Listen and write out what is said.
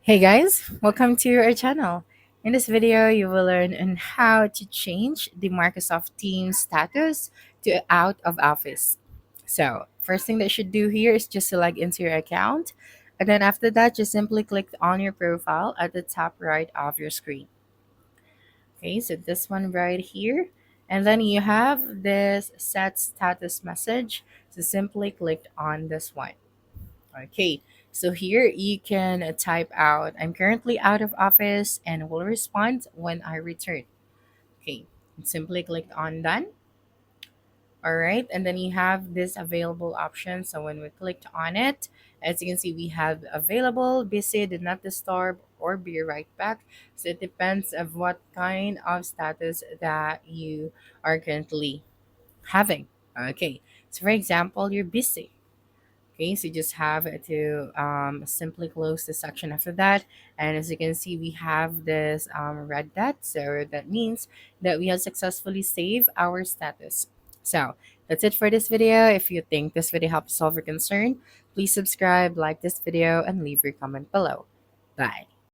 Hey guys, welcome to our channel. In this video, you will learn on how to change the Microsoft Teams status to out of office. So, first thing that you should do here is just to log into your account. And then after that, just simply click on your profile at the top right of your screen. Okay, so this one right here. And then you have this set status message. So simply click on this one. Okay, so here you can type out, I'm currently out of office and will respond when I return. Okay, simply click on done. All right, and then you have this available option. So when we clicked on it, as you can see, we have available, busy, do not disturb, or be right back. So it depends of what kind of status that you are currently having. Okay, so for example, you're busy. Okay, so you just have to simply close the section after that. And as you can see, we have this red dot. So that means that we have successfully saved our status. So that's it for this video. If you think this video helped solve your concern, please subscribe, like this video, and leave your comment below. Bye.